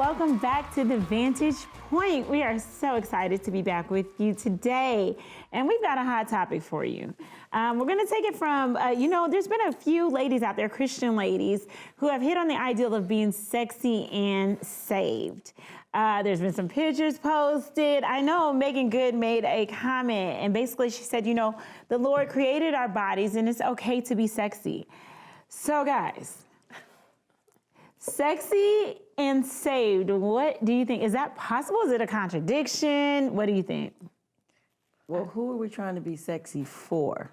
welcome back to The Vantage Point. We are so excited to be back with you today, and we've got a hot topic for you. We're going to take it from, there's been a few ladies out there, Christian ladies, who have hit on the ideal of being sexy and saved. There's been some pictures posted. I know Megan Good made a comment, and basically she said, the Lord created our bodies, and it's okay to be sexy. So, guys, sexy and saved, what do you think? Is that possible? Is it a contradiction? What do you think? Well, who are we trying to be sexy for?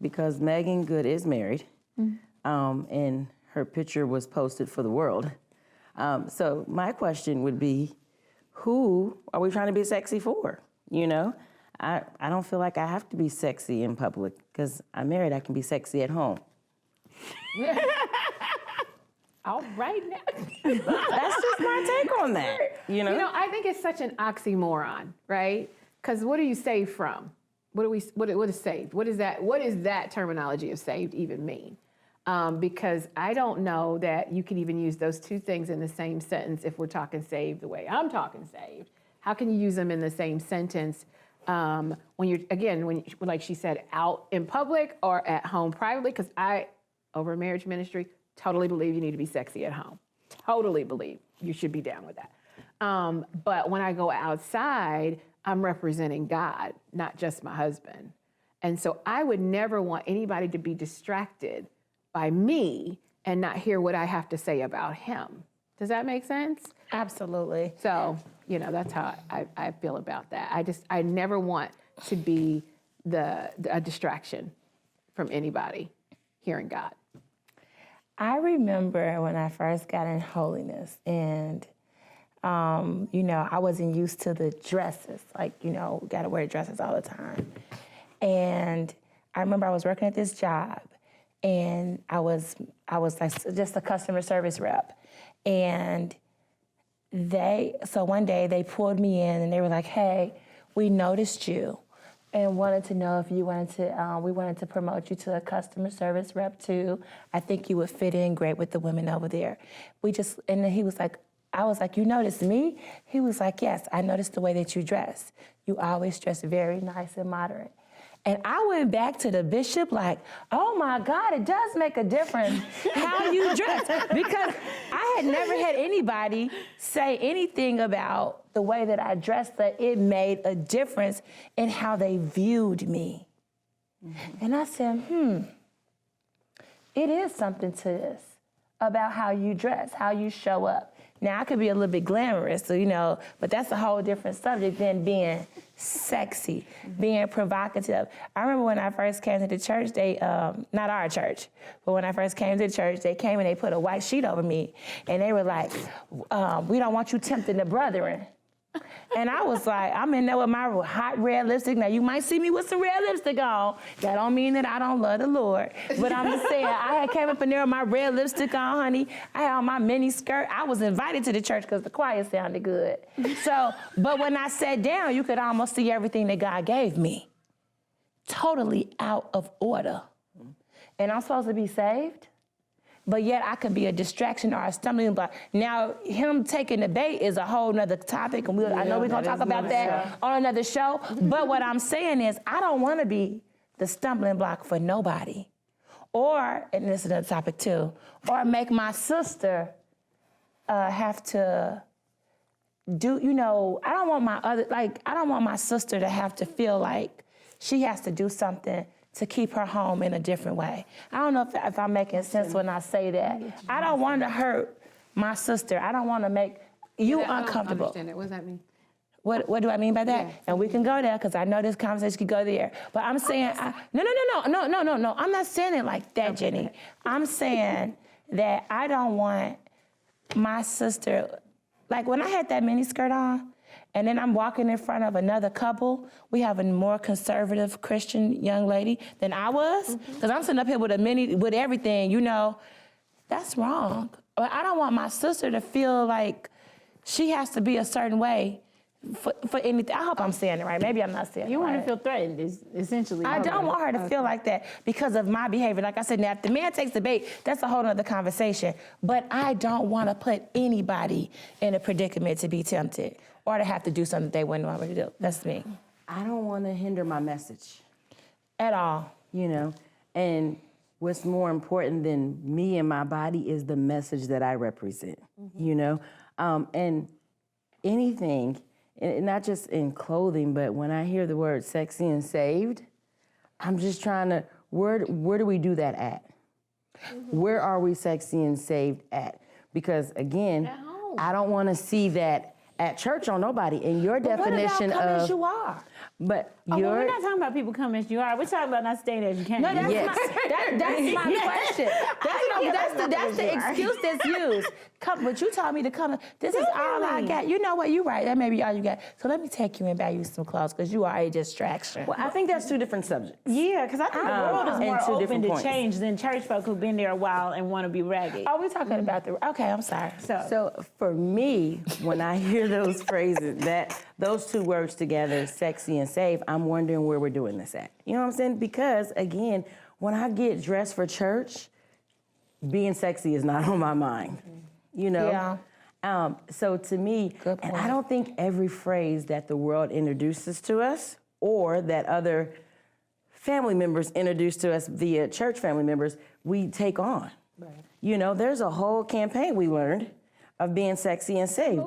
Because Megan Good is married, and her picture was posted for the world. So my question would be, who are we trying to be sexy for? I don't feel like I have to be sexy in public because I'm married. I can be sexy at home. All right now. That's just my take on that. I think it's such an oxymoron, right? Because what are you saved from? What is saved? What is that terminology of saved even mean? Because I don't know that you can even use those two things in the same sentence if we're talking saved the way I'm talking saved. How can you use them in the same sentence when you're, again, like she said, out in public or at home privately? Because over marriage ministry, totally believe you need to be sexy at home. Totally believe you should be down with that. But when I go outside, I'm representing God, not just my husband. And so I would never want anybody to be distracted by me and not hear what I have to say about him. Does that make sense? Absolutely. So, that's how I feel about that. I never want to be a distraction from anybody hearing God. I remember when I first got in holiness and, I wasn't used to the dresses, got to wear dresses all the time. And I remember I was working at this job and I was like just a customer service rep. And so one day they pulled me in and they were like, hey, we noticed you and wanted to know if you we wanted to promote you to a customer service rep too. I think you would fit in great with the women over there. And then he was like, I was like, you noticed me? He was like, yes, I noticed the way that you dress. You always dress very nice and moderate. And I went back to the bishop like, oh my God, it does make a difference how you dress. Because I had never had anybody say anything about the way that I dressed, that it made a difference in how they viewed me. Mm-hmm. And I said, it is something to this about how you dress, how you show up. Now, I could be a little bit glamorous, but that's a whole different subject than being sexy, being provocative. I remember when I first came to the church, not our church, but when I first came to the church, they came and they put a white sheet over me, and they were like, we don't want you tempting the brethren. And I was like, I'm in there with my hot red lipstick. Now, you might see me with some red lipstick on. That don't mean that I don't love the Lord. But I'm just saying, I had came up in there with my red lipstick on, honey. I had on my mini skirt. I was invited to the church because the choir sounded good. But when I sat down, you could almost see everything that God gave me. Totally out of order. And I'm supposed to be saved? But yet I could be a distraction or a stumbling block. Now, him taking the bait is a whole nother topic, and I know we're gonna talk about that on another show. But what I'm saying is, I don't wanna be the stumbling block for nobody. Or, and this is another topic too, or make my sister have to do, I don't want my sister to have to feel like she has to do something to keep her home in a different way. I don't know if I'm making sense when I say that. I don't want to hurt my sister. I don't want to make you uncomfortable. I don't understand it. What does that mean? What do I mean by that? Yeah. And we can go there because I know this conversation could go there. But I'm saying, no. I'm not saying it like that, Jenny. I'm saying that I don't want my sister, like when I had that mini skirt on, and then I'm walking in front of another couple. We have a more conservative Christian young lady than I was. Because I'm sitting up here with everything, that's wrong. But I don't want my sister to feel like she has to be a certain way for anything. I hope I'm saying it right. Maybe I'm not saying it You right. want to feel threatened, is essentially. I don't want her to feel like that because of my behavior. Like I said, now if the man takes the bait, that's a whole other conversation. But I don't want to put anybody in a predicament to be tempted or to have to do something they wouldn't want me to do. That's me. I don't want to hinder my message. At all. You know, and what's more important than me and my body is the message that I represent, you know? And anything, and not just in clothing, but when I hear the word sexy and saved, I'm just trying to, where do we do that at? Where are we sexy and saved at? Because again, I don't want to see that at church on nobody. And your definition what about come of as you are? But Well, your we're not talking about people come as you are. We're talking about not staying as you can. No, that's Yes. that's my question. That's the excuse that's used. Come, but you told me to come. This is all I got. You know what? You're right. That may be all you got. So let me take you and buy you some clothes because you are a distraction. well, I think that's two different subjects. Yeah, because I think the world is and more two open different to points. change than church folk who've been there a while and want to be ragged. Are we talking about the? Okay, I'm sorry. So for me, when I hear those phrases, those two words together, sexy and safe, I'm wondering where we're doing this at. You know what I'm saying? Because again, when I get dressed for church, being sexy is not on my mind. You know? Yeah. So to me, Good and point. I don't think every phrase that the world introduces to us or that other family members introduce to us via church family members, we take on. Right. You know, there's a whole campaign we learned of being sexy and saved.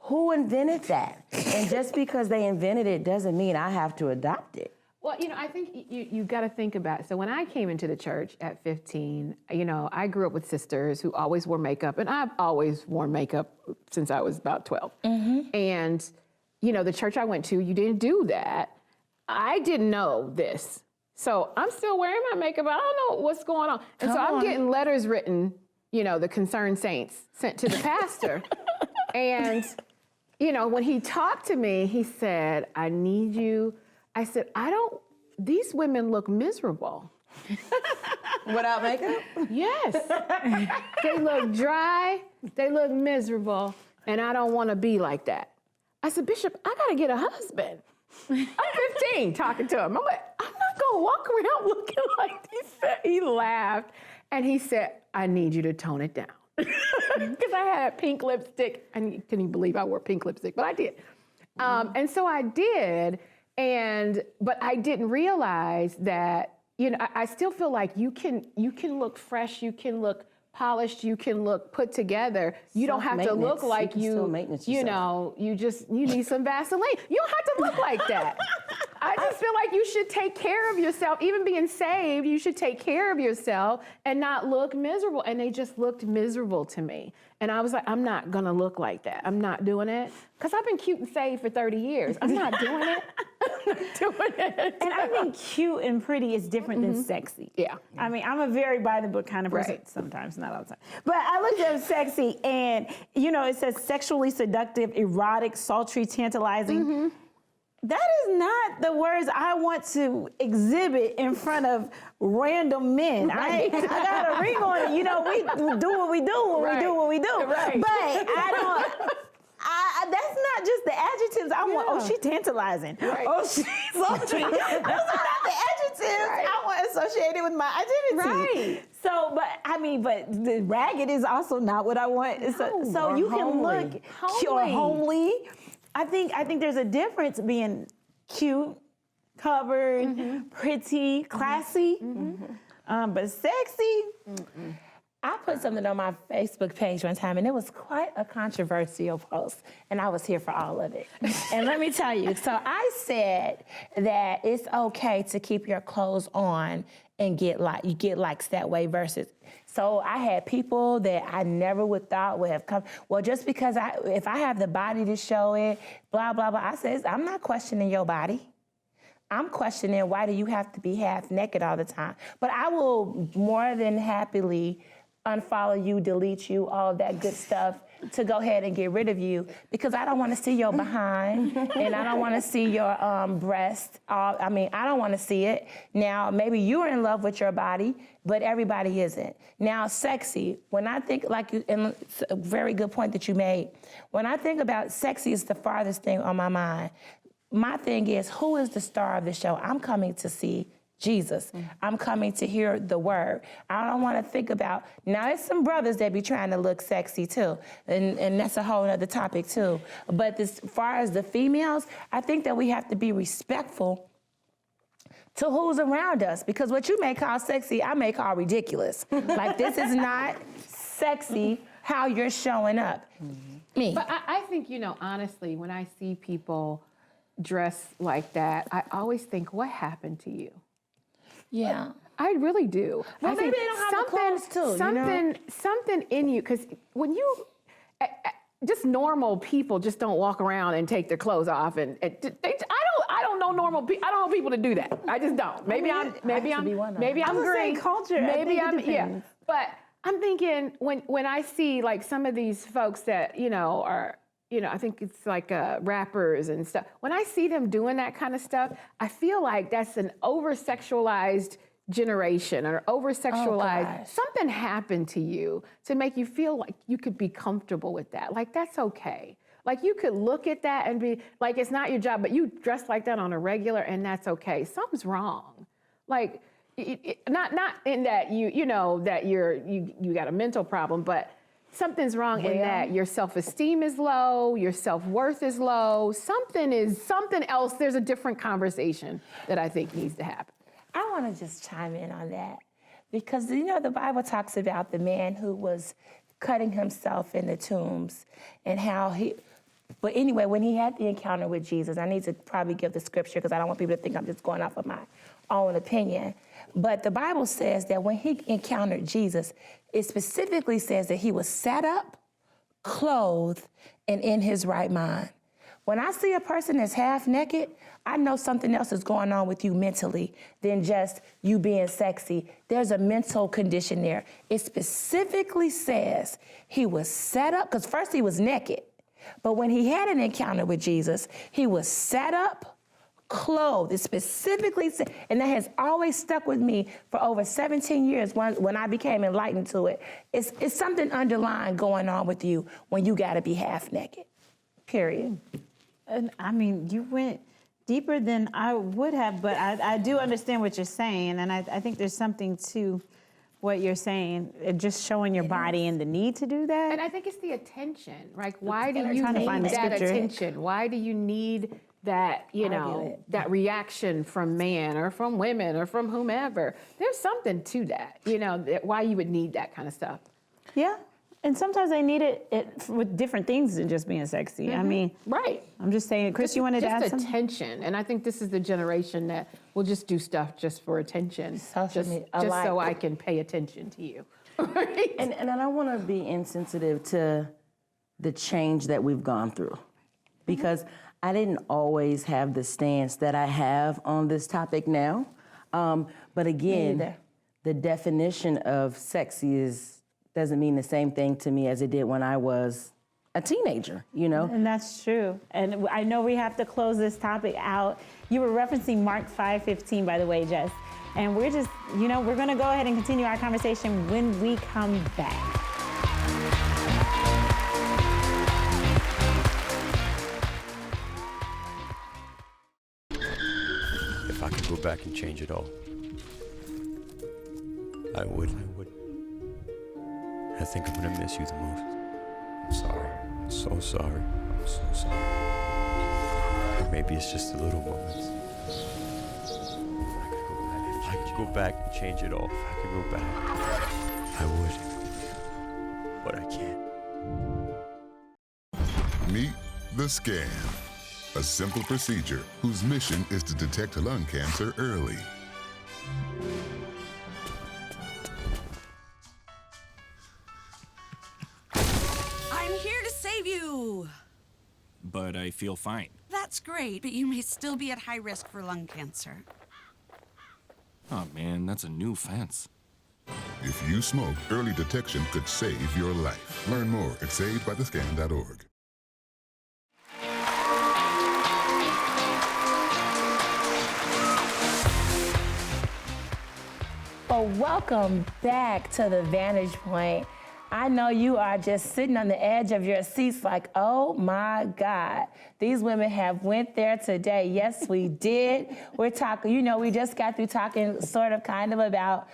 Who invented that? And just because they invented it doesn't mean I have to adopt it. Well, you know, I think you got to think about it. So when I came into the church at 15, you know, I grew up with sisters who always wore makeup, and I've always worn makeup since I was about 12. And, you know, the church I went to, you didn't do that. I didn't know this. So I'm still wearing my makeup. I don't know what's going on. And so I'm getting letters written, you know, the concerned saints sent to the pastor. And, you know, when he talked to me, he said, I need you. I said, these women look miserable. Without makeup? Yes. They look dry, they look miserable, and I don't want to be like that. I said, Bishop, I got to get a husband. I'm 15 talking to him. I'm like, I'm not going to walk around looking like this. He laughed, and he said, I need you to tone it down. Because I had a pink lipstick. And can you believe I wore pink lipstick? But I did. And so I did. But I didn't realize that, you know, I still feel like you can look fresh, you can look polished, you can look put together. You don't have to look like you know, you need some Vaseline. You don't have to look like that. I just feel like you should take care of yourself. Even being saved, you should take care of yourself and not look miserable. And they just looked miserable to me. And I was like, I'm not gonna look like that. I'm not doing it. Because I've been cute and saved for 30 years. I'm not doing it. I'm not doing it. And I think cute and pretty is different than sexy. Yeah. I mean, I'm a very by the book kind of person. Right. Sometimes, not all the time. But I looked at sexy and, you know, it says sexually seductive, erotic, sultry, tantalizing. That is not the words I want to exhibit in front of random men. I got a ring on it. You know, we do what we do when we do what we do. Right. But I don't... that's not just the adjectives I want. Oh, she's tantalizing. Right. Oh, she's sultry. Those are not the adjectives I want associated with my identity. Right. So, but the ragged is also not what I want. So you can look cute or homely. I think there's a difference being cute, covered, pretty, classy, but sexy. I put something on my Facebook page one time, and it was quite a controversial post, and I was here for all of it. And let me tell you, so I said that it's okay to keep your clothes on and get likes that way versus. So I had people that I never would thought would have come. Well, just because if I have the body to show it, blah, blah, blah. I said, I'm not questioning your body. I'm questioning why do you have to be half naked all the time? But I will more than happily unfollow you, delete you, all of that good stuff to go ahead and get rid of you because I don't want to see your behind and I don't want to see your breast. I don't want to see it. Now, maybe you're in love with your body, but everybody isn't. Now, sexy, when I think, and it's a very good point that you made, when I think about sexy is the farthest thing on my mind. My thing is, who is the star of the show? I'm coming to see Jesus. I'm coming to hear the word. I don't want to think about, now there's some brothers that be trying to look sexy too, and that's a whole other topic too. But as far as the females, I think that we have to be respectful to who's around us, because what you may call sexy, I may call ridiculous. Like, this is not sexy how you're showing up. Me. But I think, honestly, when I see people dress like that, I always think, what happened to you? Yeah. I really do. Well, I maybe think they don't have the clothes too, something in you, because when you, just normal people just don't walk around and take their clothes off, and I don't know normal people. I don't know people to do that. I just don't. Maybe I'm green. Culture. Maybe I think it yeah. depends. But I'm thinking when I see like some of these folks that are. I think it's like rappers and stuff. When I see them doing that kind of stuff, I feel like that's an over-sexualized generation or over-sexualized. Something happened to you to make you feel like you could be comfortable with that. Like, that's okay. Like, you could look at that and be like, it's not your job, but you dress like that on a regular, and that's okay. Something's wrong. Like, not in that you got a mental problem, but something's wrong in that your self-esteem is low, your self-worth is low, something else. There's a different conversation that I think needs to happen. I want to just chime in on that because, the Bible talks about the man who was cutting himself in the tombs and how but anyway, when he had the encounter with Jesus, I need to probably give the scripture because I don't want people to think I'm just going off of my own opinion. But the Bible says that when he encountered Jesus, it specifically says that he was sat up, clothed, and in his right mind. When I see a person that's half naked, I know something else is going on with you mentally than just you being sexy. There's a mental condition there. It specifically says he was set up, because first he was naked. But when he had an encounter with Jesus, he was set up, clothed. It specifically said, and that has always stuck with me for over 17 years when I became enlightened to it. It's something underlying going on with you when you got to be half naked, period. And I mean, you went deeper than I would have, but I do understand what you're saying, and I think there's something to what you're saying, just showing your body and the need to do that. And I think it's the attention. Like, why do you trying to find need the that scripture. Why do you need that, that reaction from man or from women or from whomever? There's something to that, why you would need that kind of stuff. Yeah. And sometimes they need it with different things than just being sexy. I mean, right. I'm just saying, Chris, you wanted to add something? Just attention. And I think this is the generation that will just do stuff just for attention. Just so I can pay attention to you. Right? And I don't want to be insensitive to the change that we've gone through, because I didn't always have the stance that I have on this topic now. But again, the definition of sexy doesn't mean the same thing to me as it did when I was a teenager, And that's true. And I know we have to close this topic out. You were referencing Mark 5:15, by the way, Jess. And we're just, we're going to go ahead and continue our conversation when we come back. If I could go back and change it all, I would. I think I'm gonna miss you the most. I'm sorry. I'm so sorry. I'm so sorry. Or maybe it's just the little moments. If I could go back and change it all, if I could go back, I would. But I can't. Meet the Scan, a simple procedure whose mission is to detect lung cancer early. But I feel fine. That's great, but you may still be at high risk for lung cancer. Oh man, that's a new fence. If you smoke, early detection could save your life. Learn more at savedbythescan.org. Well, welcome back to the Vantage Point. I know you are just sitting on the edge of your seats like, oh my God, these women have went there today. Yes, we did. We're talking, we just got through talking about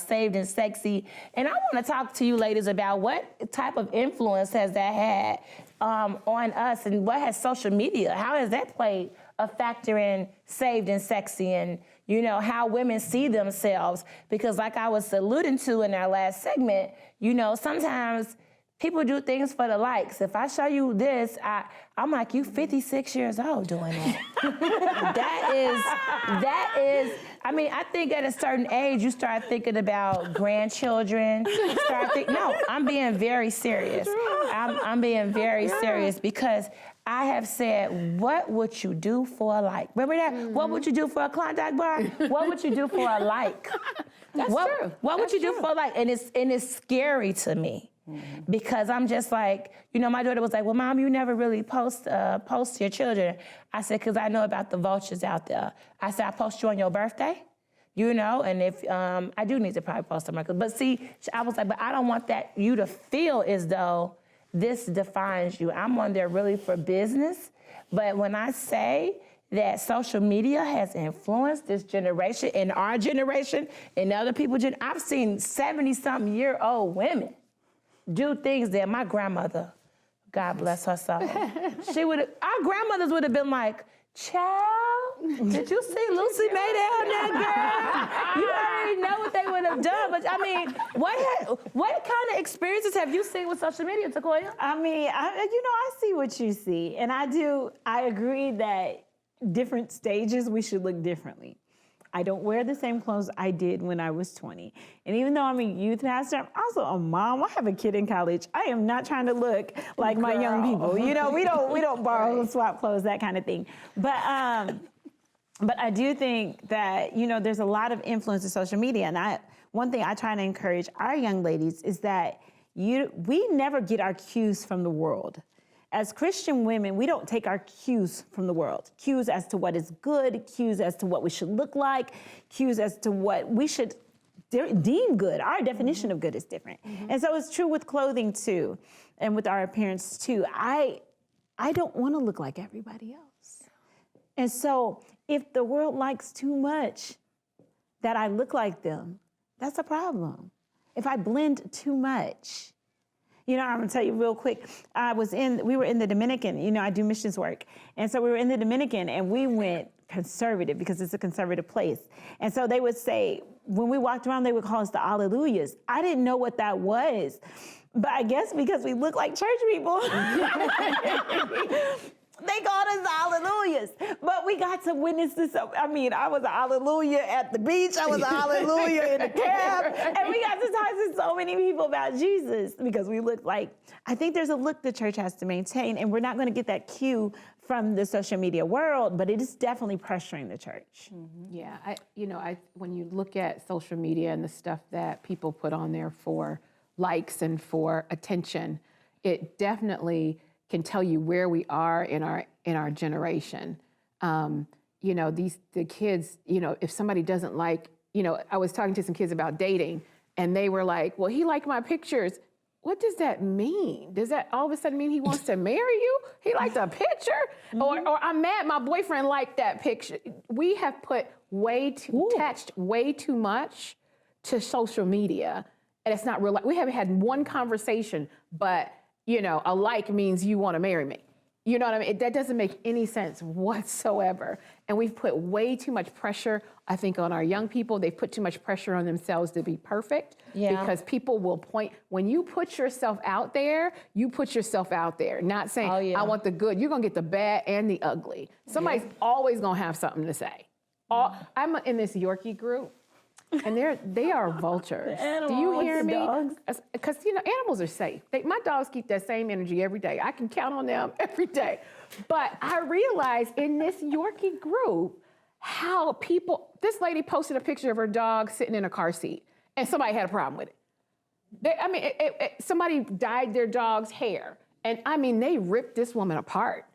saved and sexy. And I want to talk to you ladies about what type of influence has that had on us, and what has social media, how has that played a factor in saved and sexy, and how women see themselves? Because like I was alluding to in our last segment, sometimes people do things for the likes. If I show you this, I'm like, you 56 years old doing that. that is, I think at a certain age, you start thinking about grandchildren. No, I'm being very serious. I'm being very serious, because I have said, what would you do for a like? Remember that? Mm-hmm. What would you do for a Klondike bar? What would you do for a like? That's true. What would you do for a like? And it's scary to me, because I'm just like, my daughter was like, well, Mom, you never really post to your children. I said, because I know about the vultures out there. I said, I post you on your birthday, and if I do need to probably post some records. But see, I was like, but I don't want you to feel as though this defines you. I'm on there really for business. But when I say that social media has influenced this generation, and our generation, and other people's generation, I've seen 70-something year old women do things that my grandmother, God bless her soul, our grandmothers would have been like, child, did you see Lucy May down there, girl? You already know what they would have done. But what kind of experiences have you seen with social media, Takoya? I see what you see. And I agree that different stages, we should look differently. I don't wear the same clothes I did when I was 20. And even though I'm a youth pastor, I'm also a mom. I have a kid in college. I am not trying to look like my young people. We don't borrow and swap clothes, that kind of thing. But I do think that, there's a lot of influence of social media. And one thing I try to encourage our young ladies is that we never get our cues from the world. As Christian women, we don't take our cues from the world. Cues as to what is good, cues as to what we should look like, cues as to what we should deem good. Our definition of good is different. Mm-hmm. And so it's true with clothing too, and with our appearance too. I don't want to look like everybody else. And so if the world likes too much that I look like them, that's a problem. If I blend too much. I'm gonna tell you real quick, we were in the Dominican, I do missions work. And so we were in the Dominican, and we went conservative because it's a conservative place. And so they would say, when we walked around, they would call us the Alleluias. I didn't know what that was, but I guess because we look like church people, they called us the Hallelujahs. But we got to witness this. I was a hallelujah at the beach. I was a hallelujah in the cab. And we got to talk to so many people about Jesus because we look like, I think there's a look the church has to maintain, and we're not going to get that cue from the social media world, but it is definitely pressuring the church. Mm-hmm. Yeah, when you look at social media and the stuff that people put on there for likes and for attention, it definitely can tell you where we are in our generation. The kids, if somebody doesn't like, I was talking to some kids about dating, and they were like, well, he liked my pictures. What does that mean? Does that all of a sudden mean he wants to marry you? He liked a picture? Mm-hmm. Or I'm mad my boyfriend liked that picture. We have put attached way too much to social media, and it's not real. We haven't had one conversation, but a like means you want to marry me. You know what I mean? That doesn't make any sense whatsoever. And we've put way too much pressure, I think, on our young people. They've put too much pressure on themselves to be perfect. Yeah. Because people will point, when you put yourself out there, not saying, I want the good. You're going to get the bad and the ugly. Somebody's always going to have something to say. I'm in this Yorkie group. And they are vultures. Do you hear me? Because animals are safe. My dogs keep that same energy every day. I can count on them every day. But I realized in this Yorkie group how this lady posted a picture of her dog sitting in a car seat. and somebody had a problem with it. Somebody dyed their dog's hair, and I mean, they ripped this woman apart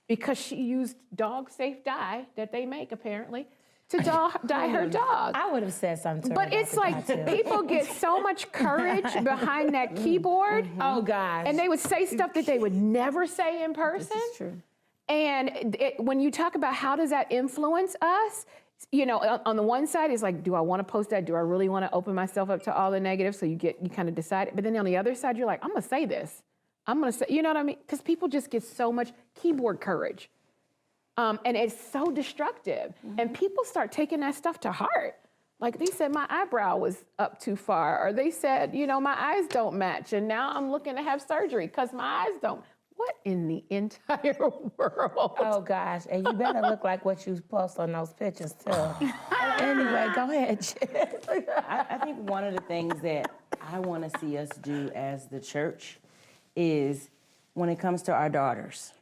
because she used dog-safe dye that they make apparently to dye her dog. I would have said something to her. But it's like people get so much courage behind that keyboard. Oh gosh. And they would say stuff that they would never say in person. This is true. And when you talk about how does that influence us, you know, on the one side is like, do I want to post that? Do I really want to open myself up to all the negatives? So you kind of decide. But then on the other side, you're like, I'm going to say this. I'm going to say, you know what I mean? Because people just get so much keyboard courage. And it's so destructive. And people start taking that stuff to heart. Like they said, my eyebrow was up too far. Or they said, you know, my eyes don't match. And now I'm looking to have surgery because my eyes don't. What in the entire world? Oh gosh, and you better look like what you post on those pictures too. Anyway, go ahead. I think one of the things that I want to see us do as the church is when it comes to our daughters,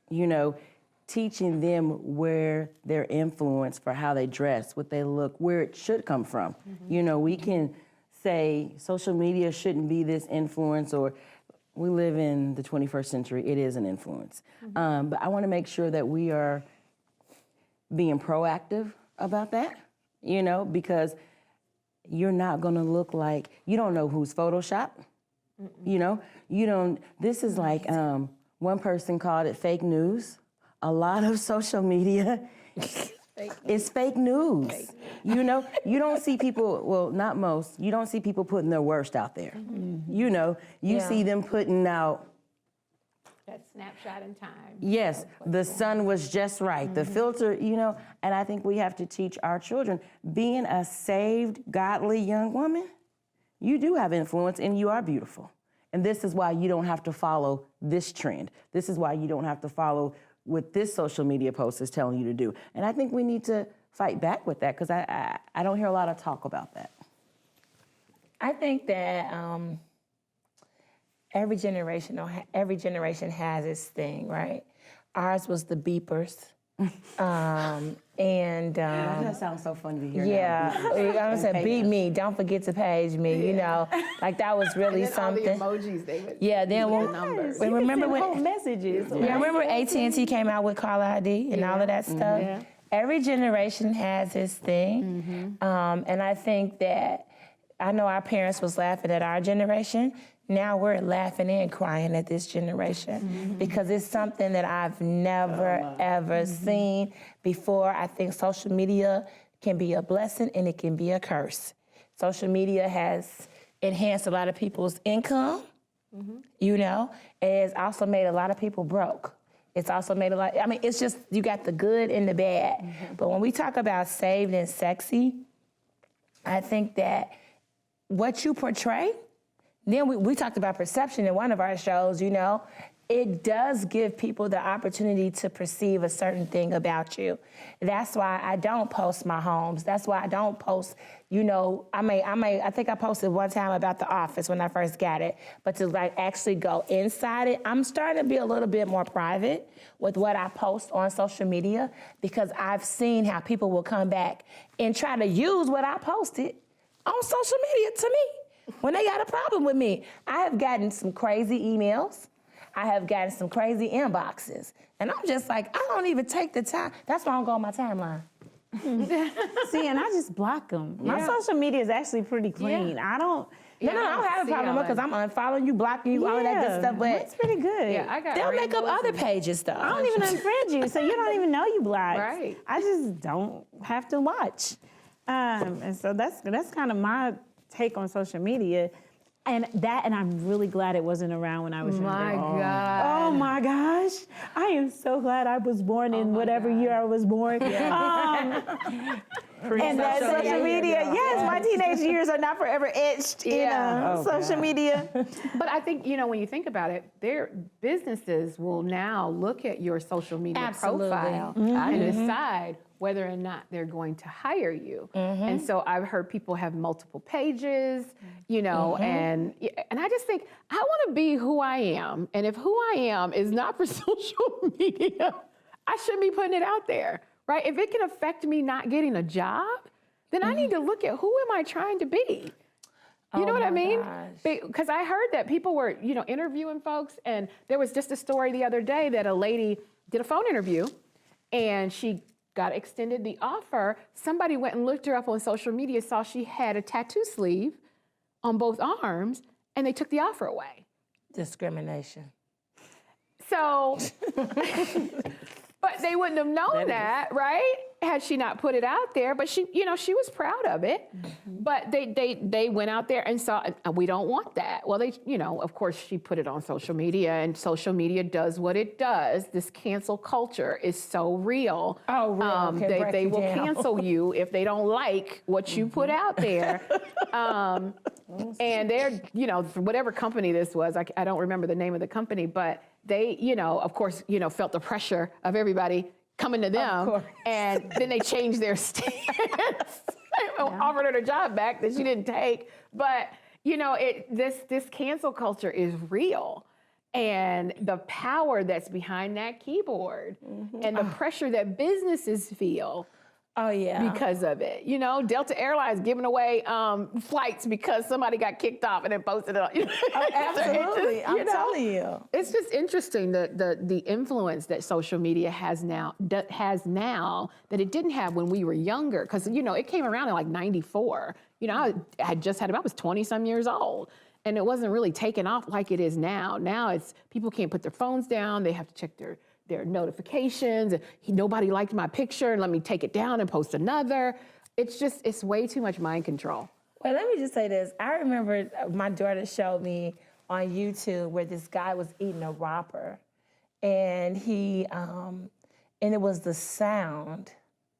you know, teaching them where their influence for how they dress, what they look, where it should come from. You know, we can say social media shouldn't be this influence, or we live in the 21st century, it is an influence. But I want to make sure that we are being proactive about that, you know, because you're not going to look like, you don't know who's Photoshopped, you know, this is like, one person called it fake news. A lot of social media is fake news. You know, you don't see people, well, not most, you don't see people putting their worst out there. You know, you see them putting out, That snapshot in time. yes, the sun was just right, the filter, you know, and I think we have to teach our children, being a saved, godly young woman, you do have influence and you are beautiful. And this is why you don't have to follow this trend. This is why you don't have to follow what this social media post is telling you to do. And I think we need to fight back with that because I don't hear a lot of talk about that. I think that every generation has its thing, right? Ours was the beepers. That sounds so fun to hear. Yeah, I said, beat me, don't forget to page me, you know, like that was really something. All the emojis they would. Yeah, then numbers. when remember Send when whole messages. yeah, remember AT&T came out with Call ID and all of that stuff. Yeah. Every generation has its thing, and I think that I know our parents was laughing at our generation. Now we're laughing and crying at this generation because it's something that I've never, ever seen before. I think social media can be a blessing and it can be a curse. Social media has enhanced a lot of people's income, you know, and it's also made a lot of people broke. It's also made a lot, I mean, it's just, you got the good and the bad. But when we talk about saved and sexy, I think that what you portray, then we talked about perception in one of our shows, you know. It does give people the opportunity to perceive a certain thing about you. That's why I don't post my homes. That's why I don't post, you know, I think I posted one time about The Office when I first got it, but to like actually go inside it, I'm starting to be a little bit more private with what I post on social media because I've seen how people will come back and try to use what I posted on social media to me. When they got a problem with me, I have gotten some crazy emails. I have gotten some crazy inboxes. And I'm just like, I don't even take the time. That's why I don't go on my timeline. See, and I just block them. My social media is actually pretty clean. I don't. No, I don't have a problem with it because I'm unfollowing you, blocking you, all of that good stuff. But it's pretty good. Yeah, I got they'll make up rainbows other and- pages though. I don't even unfriend you, so you don't even know you blocked. Right. I just don't have to watch. And so that's kind of my take on social media. And I'm really glad it wasn't around when I was younger. My God. Oh my gosh. I am so glad I was born in whatever year I was born. And that social media, yes, my teenage years are not forever etched in social media. But I think, you know, when you think about it, their businesses will now look at your social media Absolutely. profile and decide whether or not they're going to hire you. And so I've heard people have multiple pages, you know, and I just think I want to be who I am. And if who I am is not for social media, I shouldn't be putting it out there, right? If it can affect me not getting a job, then I need to look at who am I trying to be? You know what I mean? Because I heard that people were, interviewing folks, and there was just a story the other day that a lady did a phone interview, and she got extended the offer. Somebody went and looked her up on social media, saw she had a tattoo sleeve on both arms, and they took the offer away. Discrimination. So, but they wouldn't have known that, right? Had she not put it out there. But she, she was proud of it. But they went out there and saw, we don't want that. Well, of course, she put it on social media, and social media does what it does. This cancel culture is so real. Oh, real. They will cancel you if they don't like what you put out there. And they're, for whatever company this was, I don't remember the name of the company, but they, of course, felt the pressure of everybody coming to them, and then they changed their stance. Offered her the job back that she didn't take. But this cancel culture is real, and the power that's behind that keyboard, and the pressure that businesses feel. Oh, yeah. Because of it. Delta Airlines giving away flights because somebody got kicked off and then posted it on. Oh, absolutely. I'm telling you. It's just interesting the influence that social media has now that it didn't have when we were younger. Because, it came around in like 94. I was 20 some years old. And it wasn't really taken off like it is now. Now it's people can't put their phones down. They have to check their notifications. Nobody liked my picture, and let me take it down and post another. It's way too much mind control. Well, let me just say this. I remember my daughter showed me on YouTube where this guy was eating a Whopper, and and it was the sound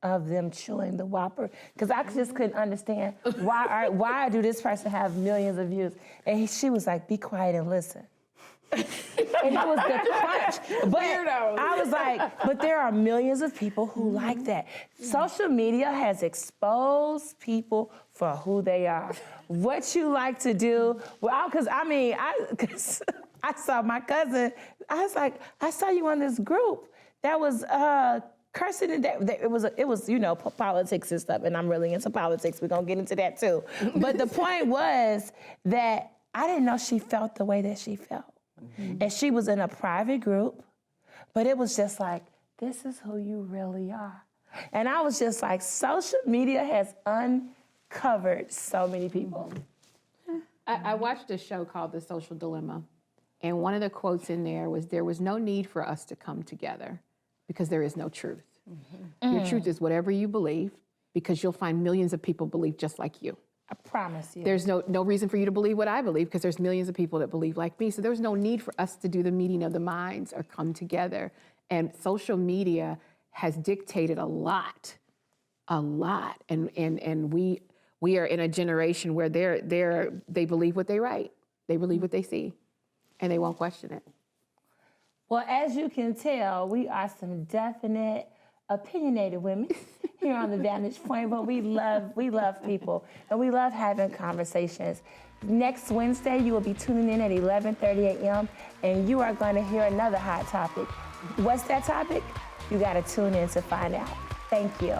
of them chewing the Whopper, because I just couldn't understand why do this person have millions of views? And she was like, "Be quiet and listen." And it was the crunch. But Weirdos. I was like, but there are millions of people who like that. Social media has exposed people for who they are. What you like to do, because I saw my cousin, I was like, I saw you on this group that was cursing, and it was politics and stuff, and I'm really into politics. We're gonna get into that too. But the point was that I didn't know she felt the way that she felt. And she was in a private group, but it was just like, this is who you really are. And I was just like, social media has uncovered so many people. I watched a show called The Social Dilemma, and one of the quotes in there was no need for us to come together because there is no truth. Your truth is whatever you believe, because you'll find millions of people believe just like you. I promise you. There's no reason for you to believe what I believe, because there's millions of people that believe like me. So there's no need for us to do the meeting of the minds or come together. And social media has dictated a lot. And we are in a generation where they believe what they write. They believe what they see, and they won't question it. Well, as you can tell, we are some definite, opinionated women here on The Vantage Point, but we love people, and we love having conversations. Next Wednesday, you will be tuning in at 11:30 a.m., and you are going to hear another hot topic. What's that topic? You got to tune in to find out. Thank you.